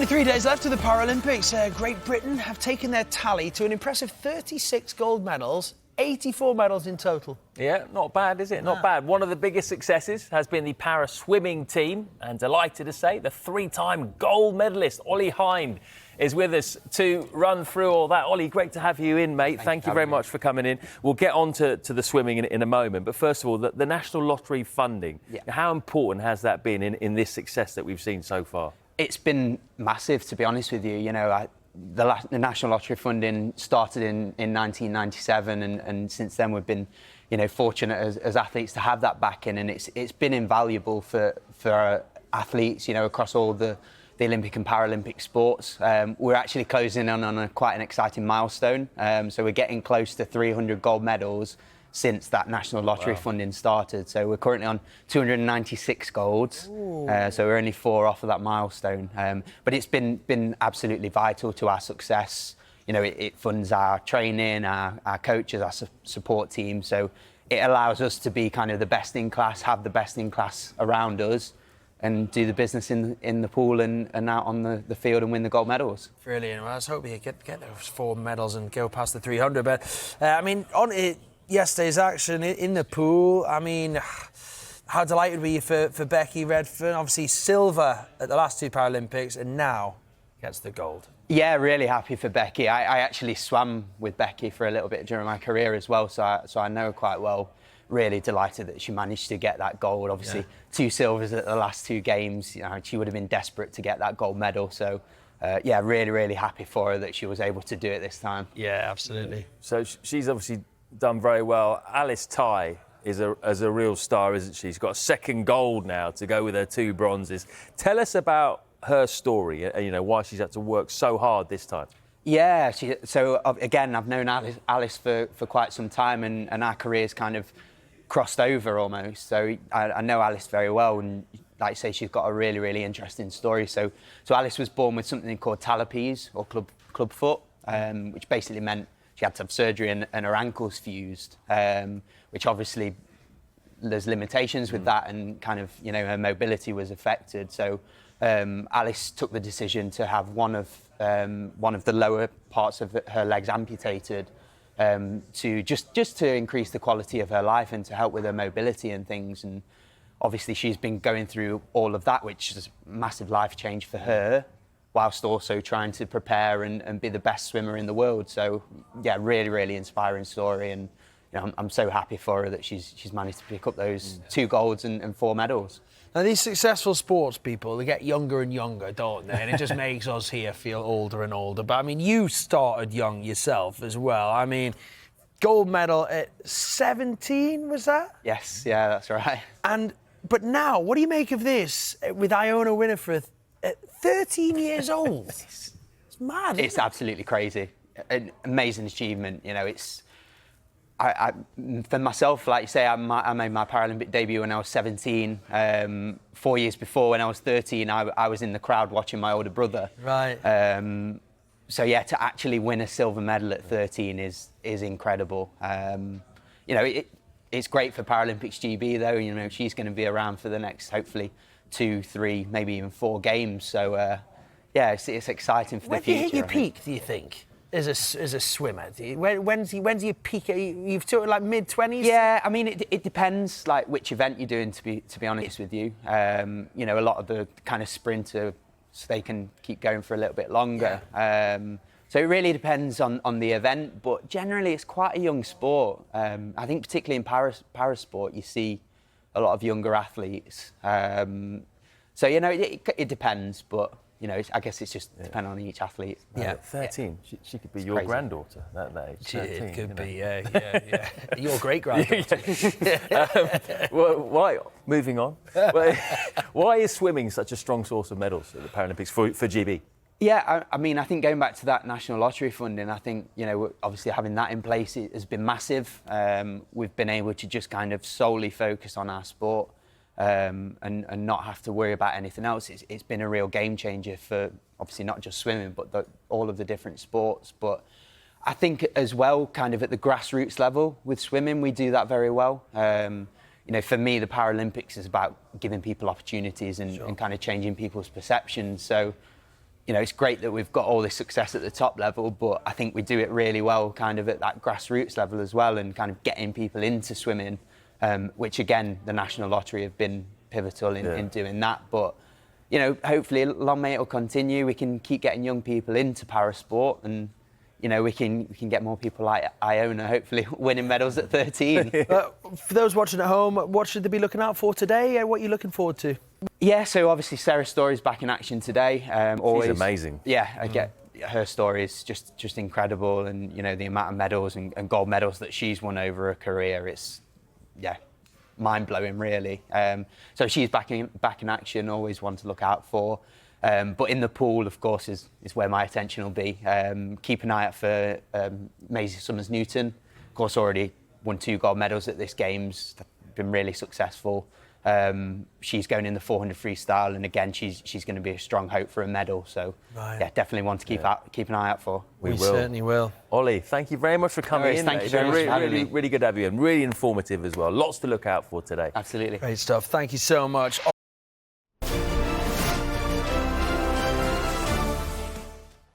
3 days left of the Paralympics. Great Britain have taken their tally to an impressive 36 gold medals, 84 medals in total. Yeah, not bad, is it? Not bad. One of the biggest successes has been the para swimming team, and delighted to say the three-time gold medalist Ollie Hynd is with us to run through all that. Ollie, great to have you in, mate. Thank you very much for coming in. We'll get on to the swimming in a moment, but first of all, the National Lottery funding. Yeah. How important has that been in this success that we've seen so far? It's been massive, to be honest with you. You know, the National Lottery funding started in 1997, and since then we've been, you know, fortunate as athletes to have that backing, and it's been invaluable for our athletes, you know, across all the Olympic and Paralympic sports. We're actually closing in on quite an exciting milestone. So we're getting close to 300 gold medals since that National Lottery funding started. So we're currently on 296 golds. So we're only 4 off of that milestone. But it's been absolutely vital to our success. You know, it funds our training, our coaches, our support team. So it allows us to be kind of the best in class, have the best in class around us, and do the business in the pool and out on the field and win the gold medals. Brilliant. Well, I was hoping you get those 4 medals and go past the 300. But, I mean, on yesterday's action in the pool, I mean, how delighted were you for Becky Redfern? Obviously silver at the last 2 Paralympics, and now gets the gold. Yeah, really happy for Becky. I actually swam with Becky for a little bit during my career as well, so I know her quite well. Really delighted that she managed to get that gold. Obviously, 2 silvers at the last 2 games. You know, she would have been desperate to get that gold medal. So, yeah, really happy for her that she was able to do it this time. Yeah, absolutely. So she's obviously done very well. Alice Tai is a real star, isn't she? She's got a 2nd gold now to go with her 2 bronzes. Tell us about her story. You know, why she's had to work so hard this time. Yeah. So again, I've known Alice for quite some time, and our careers kind of crossed over almost. So I know Alice very well, and like I say, she's got a really interesting story. So Alice was born with something called talipes, or club foot, which basically meant she had to have surgery and her ankles fused, which obviously there's limitations with that, and kind of, you know, her mobility was affected. So Alice took the decision to have one of the lower parts of her legs amputated, to just to increase the quality of her life and to help with her mobility and things. And obviously she's been going through all of that, which is a massive life change for her, whilst also trying to prepare and be the best swimmer in the world. So yeah, really inspiring story, and you know, I'm so happy for her that she's managed to pick up those 2 golds and 4 medals. Now, these successful sports people, they get younger and younger, don't they? And it just makes us here feel older and older. But, I mean, you started young yourself as well. I mean, gold medal at 17, was that? Yes, yeah, that's right. But now, what do you make of this with Iona Winifred at 13 years old? It's mad, It's absolutely crazy. An amazing achievement. You know, it's... for myself, like you say, I made my Paralympic debut when I was 17. 4 years before, when I was 13, I was in the crowd watching my older brother. Right. So yeah, to actually win a silver medal at 13 is incredible. You know, it's great for Paralympics GB though. You know, she's going to be around for the next, hopefully, 2, 3, maybe even 4 games. So yeah, it's exciting for the future. When do you hit your peak, do you think? As a swimmer, when's your peak? You've took like mid-20s. Yeah, I mean it depends like which event you're doing. To be honest with you, you know, a lot of the kind of sprinters, they can keep going for a little bit longer. Yeah. So it really depends on the event, but generally it's quite a young sport. I think particularly in parasport you see a lot of younger athletes. So you know it depends, but. You know, I guess it's just depending on each athlete. Yeah, 13. She could be your granddaughter at that age. 13, it could be, yeah. Your great-granddaughter. Well, moving on. Why is swimming such a strong source of medals at the Paralympics for GB? Yeah, I mean, I think going back to that National Lottery funding, I think, you know, obviously having that in place has been massive. We've been able to just kind of solely focus on our sport. And not have to worry about anything else. It's been a real game changer for obviously not just swimming, but all of the different sports. But I think as well, kind of at the grassroots level with swimming, we do that very well. You know, for me, the Paralympics is about giving people opportunities and kind of changing people's perceptions. So you know, it's great that we've got all this success at the top level, but I think we do it really well kind of at that grassroots level as well, and kind of getting people into swimming, which again, the National Lottery have been pivotal in doing that. But, you know, hopefully long may it will continue. We can keep getting young people into parasport, and, you know, we can get more people like Iona, hopefully winning medals at 13. For those watching at home, what should they be looking out for today? What are you looking forward to? Yeah, so obviously Sarah's story's back in action today. She's amazing. Yeah, I get her story is just incredible, and you know the amount of medals and gold medals that she's won over her career. It's mind blowing, really. So she's back in action. Always one to look out for. But in the pool, of course, is where my attention will be. Keep an eye out for Maisie Summers-Newton. Of course, already won 2 gold medals at this Games. Been really successful. She's going in the 400 freestyle, and again, she's going to be a strong hope for a medal. So, yeah, definitely one to keep an eye out for. We certainly will. Ollie, thank you very much for coming in. Thank you very much for having me. Really good to have you, and really informative as well. Lots to look out for today. Absolutely. Great stuff. Thank you so much.